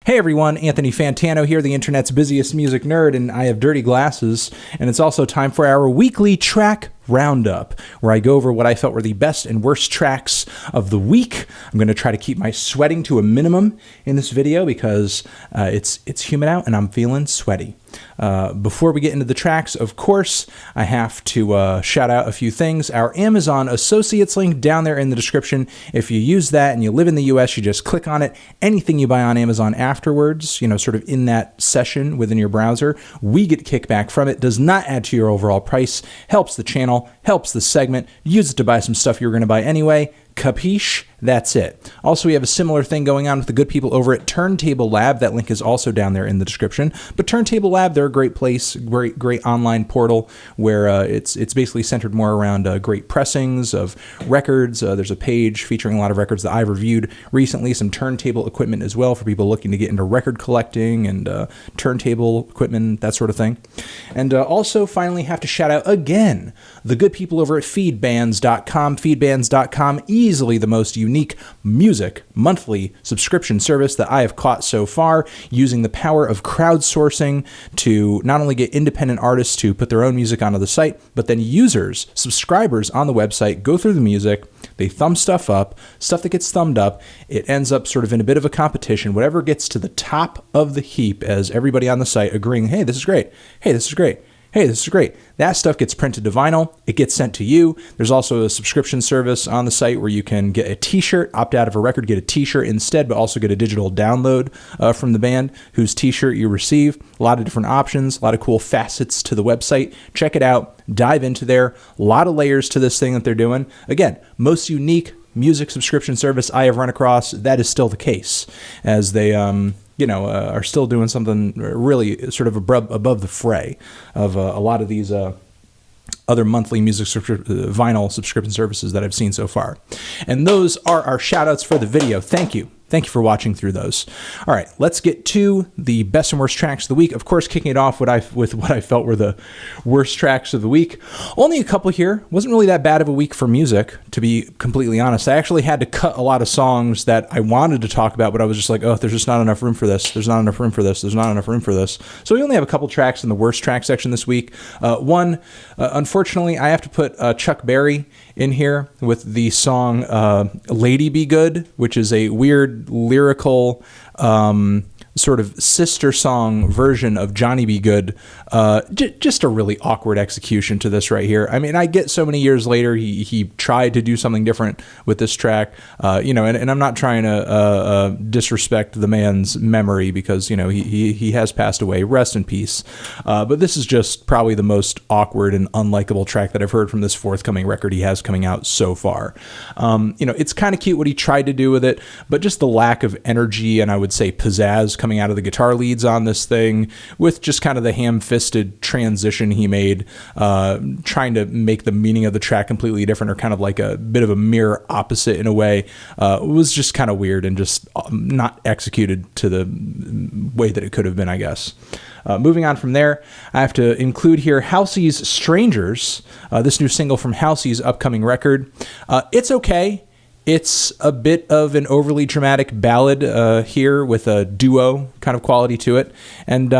Hey everyone, Anthony Fantano here, the internet's busiest music nerd, and I have dirty glasses, and it's also time for our weekly track roundup, where I go over what I felt were the best and worst tracks of the week. I'm going to try to keep my sweating to a minimum in this video because it's humid out and I'm feeling sweaty. Before we get into the tracks, of course, I have to shout out a few things. Our Amazon Associates link down there in the description. If you use that and you live in the US, you just click on it. Anything you buy on Amazon afterwards, sort of in that session within your browser, we get kickback from it. Does not add to your overall price. Helps the channel, helps the segment. Use it to buy some stuff you were going to buy anyway. Capiche? That's it. Also, we have a similar thing going on with the good people over at Turntable Lab. That link is also down there in the description. But Turntable Lab, they're a great place, great online portal where it's basically centered more around great pressings of records. There's a page featuring a lot of records that I've reviewed recently, some turntable equipment as well for people looking to get into record collecting and turntable equipment, that sort of thing. And also, finally, have to shout out again the good people over at Feedbands.com. Feedbands.com, easily the most unique music monthly subscription service that I have caught so far, using the power of crowdsourcing to not only get independent artists to put their own music onto the site, but then users, subscribers on the website go through the music, they thumb stuff up, stuff that gets thumbed up, it ends up sort of in a bit of a competition. Whatever gets to the top of the heap as everybody on the site agreeing, hey, this is great, hey, this is great, hey, this is great. That stuff gets printed to vinyl. It gets sent to you. There's also a subscription service on the site where you can get a t-shirt, opt out of a record, get a t-shirt instead, but also get a digital download from the band whose t-shirt you receive. A lot of different options, a lot of cool facets to the website. Check it out. Dive into there. A lot of layers to this thing that they're doing. Again, most unique music subscription service I have run across. That is still the case, as they are still doing something really sort of above the fray of a lot of these other monthly music vinyl subscription services that I've seen so far. And those are our shoutouts for the video. Thank you. Thank you for watching through those. All right, let's get to the best and worst tracks of the week. Of course, kicking it off with what I felt were the worst tracks of the week. Only a couple here. Wasn't really that bad of a week for music, to be completely honest. I actually had to cut a lot of songs that I wanted to talk about, but I was just like, oh, there's just not enough room for this. There's not enough room for this. There's not enough room for this. So we only have a couple tracks in the worst track section this week. Unfortunately, I have to put Chuck Berry in here with the song Lady Be Good, which is a weird lyrical sort of sister song version of Johnny Be Good. Just a really awkward execution to this right here. I mean, I get so many years later he tried to do something different with this track, and I'm not trying to disrespect the man's memory because he has passed away, rest in peace, but this is just probably the most awkward and unlikable track that I've heard from this forthcoming record he has coming out so far. It's kind of cute what he tried to do with it, but just the lack of energy and I would say pizzazz coming out of the guitar leads on this thing, with just kind of the ham-fisted transition he made, trying to make the meaning of the track completely different, or kind of like a bit of a mirror opposite in a way, was just kind of weird and just not executed to the way that it could have been, I guess. Moving on from there, I have to include here Halsey's Strangers, this new single from Halsey's upcoming record. It's okay. It's a bit of an overly dramatic ballad here with a duo kind of quality to it. And,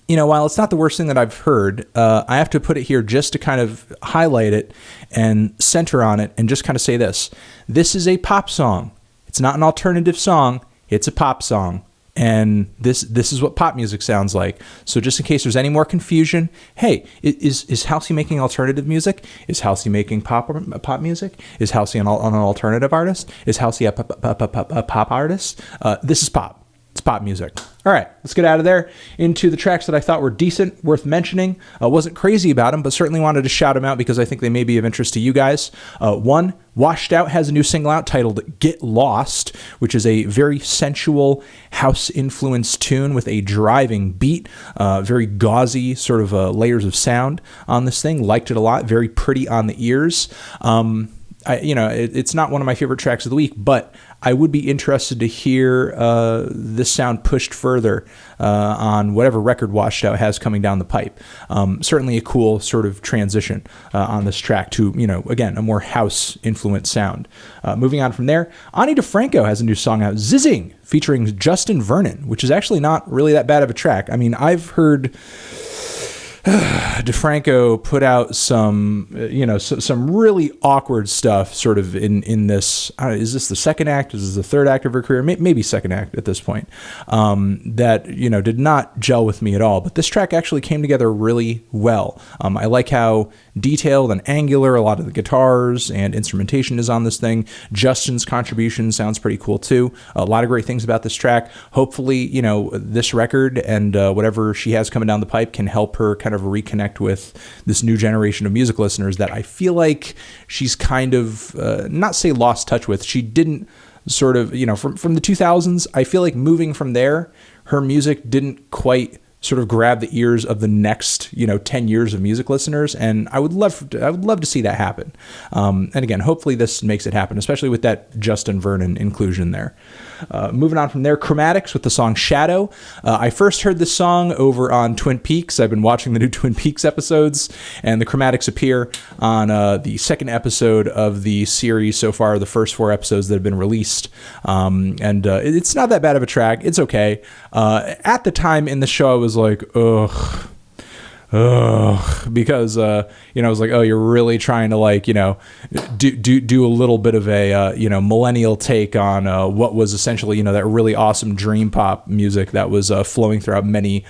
while it's not the worst thing that I've heard, I have to put it here just to kind of highlight it and center on it and just kind of say this. This is a pop song. It's not an alternative song. It's a pop song. And this is what pop music sounds like. So just in case there's any more confusion, hey, is Halsey making alternative music? Is Halsey making pop music? Is Halsey an alternative artist? Is Halsey a pop artist? This is pop. It's pop music. All right, let's get out of there into the tracks that I thought were decent, worth mentioning. Wasn't crazy about them, but certainly wanted to shout them out because I think they may be of interest to you guys. One, Washed Out has a new single out titled Get Lost, which is a very sensual house-influenced tune with a driving beat, very gauzy sort of layers of sound on this thing. Liked it a lot, very pretty on the ears. it's not one of my favorite tracks of the week, but I would be interested to hear this sound pushed further on whatever record Washed Out has coming down the pipe. Certainly a cool sort of transition on this track to, again, a more house influenced sound. Moving on from there, DiFranco has a new song out, Zizzing, featuring Justin Vernon, which is actually not really that bad of a track. I mean, I've heard DiFranco put out some really awkward stuff sort of in this, is this the second act? Is this the third act of her career? Maybe second act at this point, that, did not gel with me at all. But this track actually came together really well. I like how detailed and angular a lot of the guitars and instrumentation is on this thing. Justin's contribution sounds pretty cool too. A lot of great things about this track. Hopefully, this record and whatever she has coming down the pipe can help her kind of reconnect with this new generation of music listeners that I feel like she's kind of, not say lost touch with. She didn't sort of, from the 2000s, I feel like moving from there, her music didn't quite sort of grab the ears of the next, 10 years of music listeners. And I would love to see that happen. And again, hopefully this makes it happen, especially with that Justin Vernon inclusion there. Moving on from there, Chromatics with the song Shadow. I first heard this song over on Twin Peaks. I've been watching the new Twin Peaks episodes, and the Chromatics appear on the second episode of the series so far, the first 4 episodes that have been released. And it's not that bad of a track. It's okay. At the time in the show, I was like, ugh, because I was like, oh, you're really trying to do a little bit of a millennial take on what was essentially that really awesome dream pop music that was flowing throughout many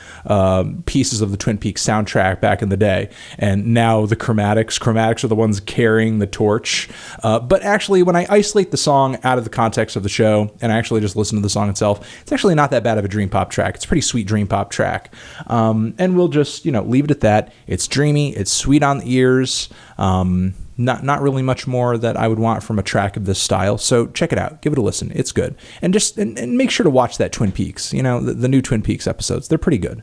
pieces of the Twin Peaks soundtrack back in the day, and now the Chromatics are the ones carrying the torch. But actually, when I isolate the song out of the context of the show and I actually just listen to the song itself, it's actually not that bad of a dream pop track. It's a pretty sweet dream pop track, and we'll just leave it at that. It's dreamy, it's sweet on the ears, not really much more that I would want from a track of this style. So check it out, give it a listen, it's good, and just and make sure to watch that Twin Peaks, the new Twin Peaks episodes. They're pretty good.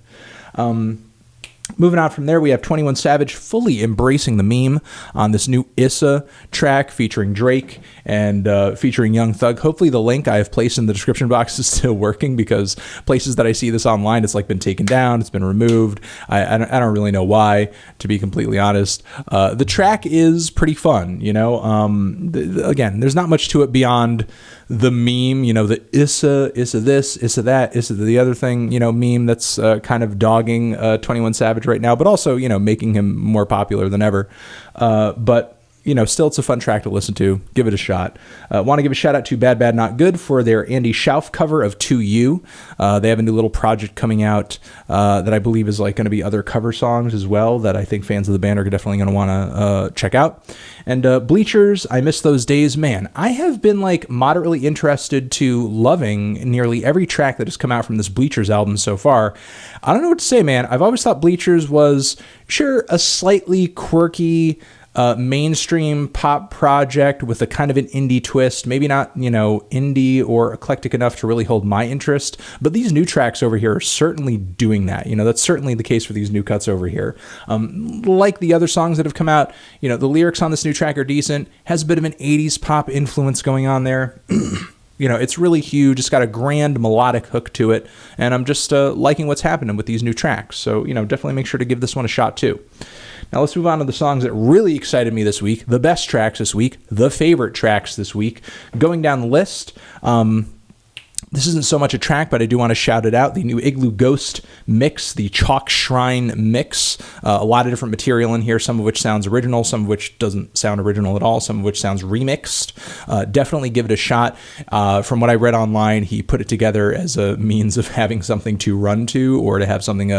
Moving on from there, we have 21 Savage fully embracing the meme on this new Issa track featuring Drake and featuring Young Thug. Hopefully the link I have placed in the description box is still working, because places that I see this online, it's been taken down, it's been removed. I don't really know why, to be completely honest. The track is pretty fun, again, there's not much to it beyond the meme, the Issa this, Issa that, Issa the other thing, meme that's kind of dogging 21 Savage right now, but also, making him more popular than ever. But still, it's a fun track to listen to. Give it a shot. Want to give a shout out to Bad Bad Not Good for their Andy Shauf cover of To You. They have a new little project coming out that I believe is going to be other cover songs as well that I think fans of the band are definitely going to want to check out. And Bleachers, I Miss Those Days. Man, I have been moderately interested to loving nearly every track that has come out from this Bleachers album so far. I don't know what to say, man. I've always thought Bleachers was, sure, a slightly quirky mainstream pop project with a kind of an indie twist, maybe not, indie or eclectic enough to really hold my interest, but these new tracks over here are certainly doing that. That's certainly the case for these new cuts over here. Like the other songs that have come out, the lyrics on this new track are decent, has a bit of an 80s pop influence going on there. It's really huge. It's got a grand melodic hook to it, and I'm just liking what's happening with these new tracks. So, definitely make sure to give this one a shot too. Now let's move on to the songs that really excited me this week, the best tracks this week, the favorite tracks this week. Going down the list, this isn't so much a track, but I do want to shout it out. The new Igloo Ghost mix, the Chalk Shrine mix. A lot of different material in here, some of which sounds original, some of which doesn't sound original at all, some of which sounds remixed. Definitely give it a shot. From what I read online, he put it together as a means of having something to run to or to have something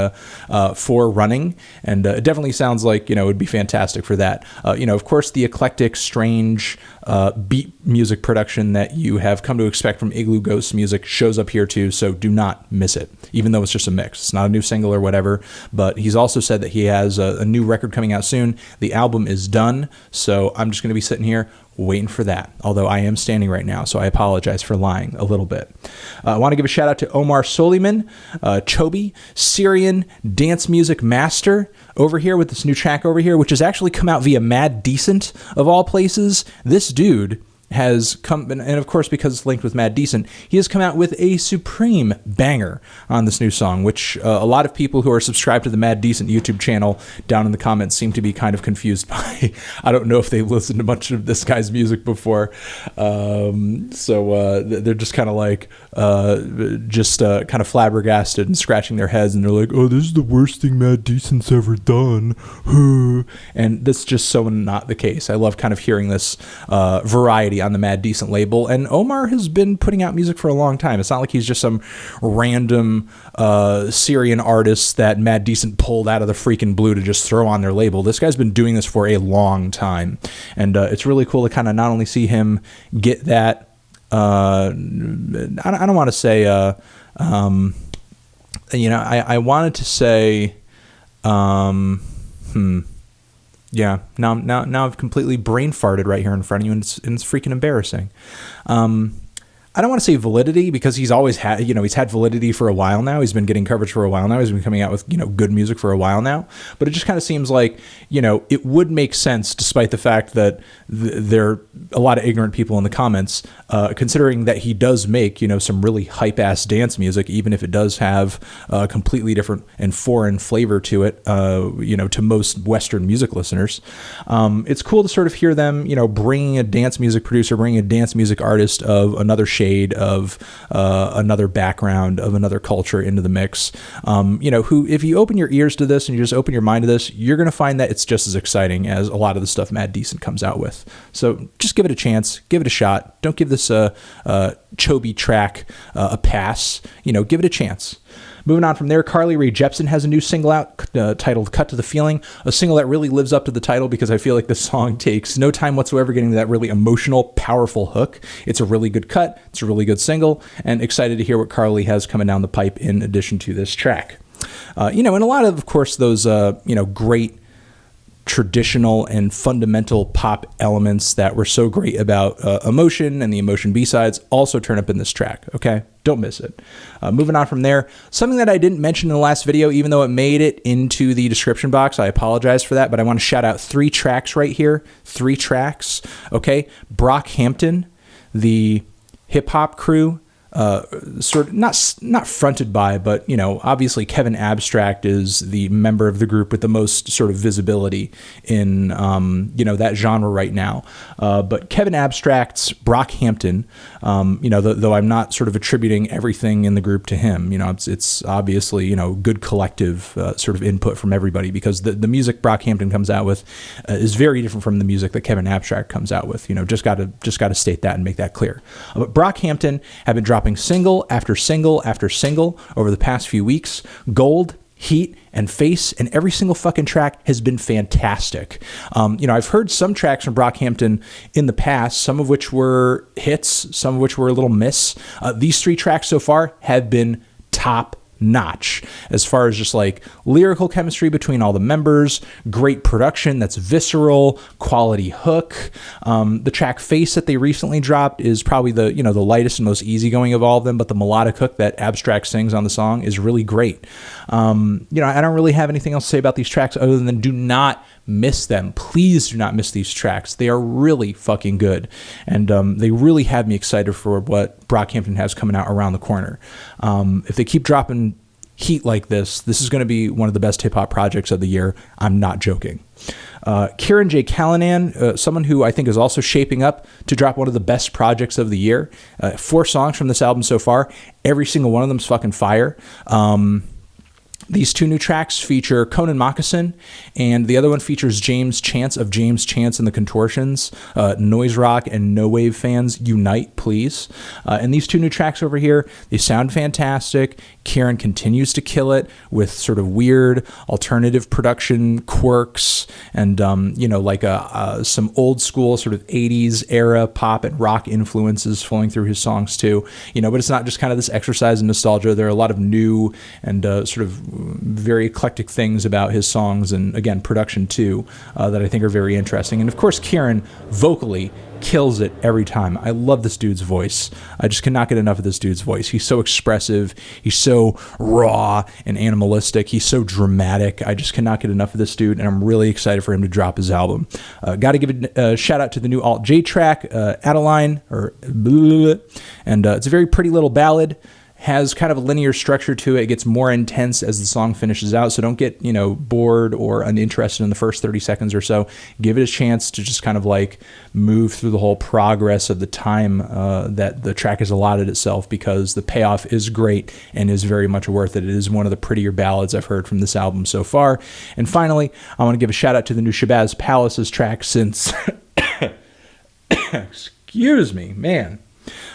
for running. And it definitely sounds like, it would be fantastic for that. Of course, the eclectic, strange beat music production that you have come to expect from Igloo Ghost music music shows up here too, so do not miss it, even though it's just a mix. It's not a new single or whatever, but he's also said that he has a new record coming out soon. The album is done, so I'm just going to be sitting here waiting for that, although I am standing right now, so I apologize for lying a little bit. I want to give a shout out to Omar Suleiman, Chobi, Syrian dance music master over here with this new track over here, which has actually come out via Mad Decent of all places. This dude has come, and of course because it's linked with Mad Decent, he has come out with a supreme banger on this new song, which a lot of people who are subscribed to the Mad Decent YouTube channel down in the comments seem to be kind of confused by. I don't know if they've listened to much of this guy's music before, so they're just kind of like kind of flabbergasted and scratching their heads, and they're like, oh, this is the worst thing Mad Decent's ever done. And that's just so not the case. I love kind of hearing this variety on the Mad Decent label, and Omar has been putting out music for a long time. It's not like he's just some random Syrian artist that Mad Decent pulled out of the freaking blue to just throw on their label. This guy's been doing this for a long time, and it's really cool to kind of not only see him get that I don't want to say I wanted to say yeah, now I've completely brain farted right here in front of you, and it's freaking embarrassing. I don't want to say validity, because he's always had, he's had validity for a while now. He's been getting coverage for a while now. He's been coming out with, good music for a while now. But it just kind of seems like, it would make sense, despite the fact that there are a lot of ignorant people in the comments, considering that he does make, some really hype-ass dance music, even if it does have a completely different and foreign flavor to it, to most Western music listeners. It's cool to sort of hear them, bringing a dance music producer, bringing a dance music artist of another shade, of another background, of another culture into the mix, who, if you open your ears to this and you just open your mind to this, you're going to find that it's just as exciting as a lot of the stuff Mad Decent comes out with. So just give it a chance, give it a shot. Don't give this Chobi track a pass, give it a chance. Moving on from there, Rae Jepsen has a new single out titled Cut to the Feeling, a single that really lives up to the title, because I feel like this song takes no time whatsoever getting to that really emotional, powerful hook. It's a really good cut. It's a really good single, and excited to hear what Carly has coming down the pipe in addition to this track. And a lot of course, those, great traditional and fundamental pop elements that were so great about Emotion and the Emotion B-sides also turn up in this track, okay? Don't miss it. Moving on from there, something that I didn't mention in the last video, even though it made it into the description box, I apologize for that, but I want to shout out 3 tracks right here. 3 tracks, okay? Brockhampton, the hip-hop crew, sort of not fronted by, but obviously Kevin Abstract is the member of the group with the most sort of visibility in that genre right now. But Kevin Abstract's Brockhampton, though I'm not sort of attributing everything in the group to him, it's obviously good collective sort of input from everybody, because the music Brockhampton comes out with is very different from the music that Kevin Abstract comes out with. Just got to state that and make that clear. But Brockhampton have been dropping single after single after single over the past few weeks. Gold, Heat, and Face, and every single fucking track has been fantastic. I've heard some tracks from Brockhampton in the past, some of which were hits, some of which were a little miss. These 3 tracks so far have been top notch as far as just like lyrical chemistry between all the members, great production that's visceral, quality hook. The track Face that they recently dropped is probably the lightest and most easygoing of all of them, but the melodic hook that Abstract sings on the song is really great. I don't really have anything else to say about these tracks other than do not miss them. Please do not miss these tracks. They are really fucking good, and they really have me excited for what Brockhampton has coming out around the corner. If they keep dropping heat like this is going to be one of the best hip-hop projects of the year. I'm not joking. Kirin J. Callinan, someone who I think is also shaping up to drop one of the best projects of the year. 4 songs from this album so far. Every single one of them is fucking fire. These 2 new tracks feature Conan Moccasin, and the other one features James Chance of James Chance and the Contortions. Noise rock and no wave fans, unite, please. And these 2 new tracks over here, they sound fantastic. Kirin continues to kill it with sort of weird alternative production quirks and, you know, like some old school sort of 80s era pop and rock influences flowing through his songs too, you know, but it's not just kind of this exercise in nostalgia. There are a lot of new and sort of very eclectic things about his songs and, again, production too, that I think are very interesting. And of course, Kirin vocally kills it every time. I love this dude's voice. I just cannot get enough of this dude's voice. He's so expressive. He's so raw and animalistic. He's so dramatic. I just cannot get enough of this dude, and I'm really excited for him to drop his album. Got to give a shout out to the new Alt J track, Adeline, and it's a very pretty little ballad. Has kind of a linear structure to it. It gets more intense as the song finishes out, so don't get, you know, bored or uninterested in the first 30 seconds or so. Give it a chance to just kind of like move through the whole progress of the time that the track has allotted itself, because the payoff is great and is very much worth it. It is one of the prettier ballads I've heard from this album so far. And finally, I want to give a shout out to the new Shabazz Palaces track since... Excuse me, man.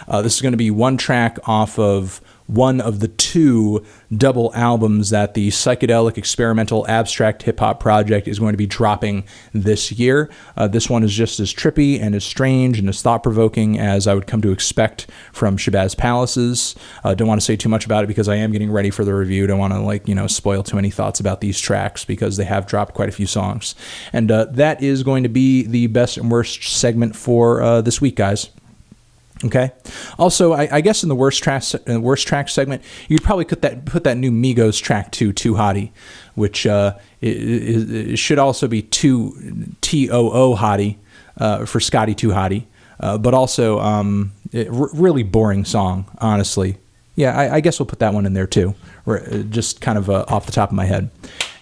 This is going to be one track off of one of the two double albums that the psychedelic experimental abstract hip-hop project is going to be dropping this year. This one is just as trippy and as strange and as thought-provoking as I would come to expect from Shabazz Palaces. Don't want to say too much about it because I am getting ready for the review. Don't want to, like, you know, spoil too many thoughts about these tracks because they have dropped quite a few songs. And that is going to be the best and worst segment for this week, guys. Okay. Also, I guess in the worst track segment, you could probably put that new Migos track Too Hottie, which it should also be T-O-O Hottie for Scotty Too Hottie, but also really boring song, honestly. Yeah, I guess we'll put that one in there too, just kind of off the top of my head.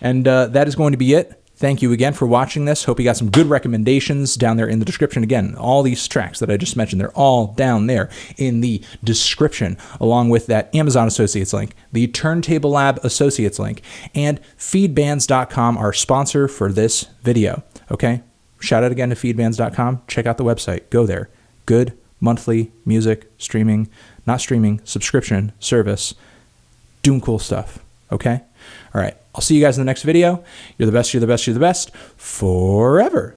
And that is going to be it. Thank you again for watching this. Hope you got some good recommendations down there in the description. Again, all these tracks that I just mentioned, they're all down there in the description, along with that Amazon Associates link, the Turntable Lab Associates link, and feedbands.com, our sponsor for this video. Okay? Shout out again to feedbands.com. Check out the website. Go there. Good monthly music streaming, not streaming, subscription service. Doing cool stuff. Okay? All right. I'll see you guys in the next video. You're the best, you're the best, you're the best forever.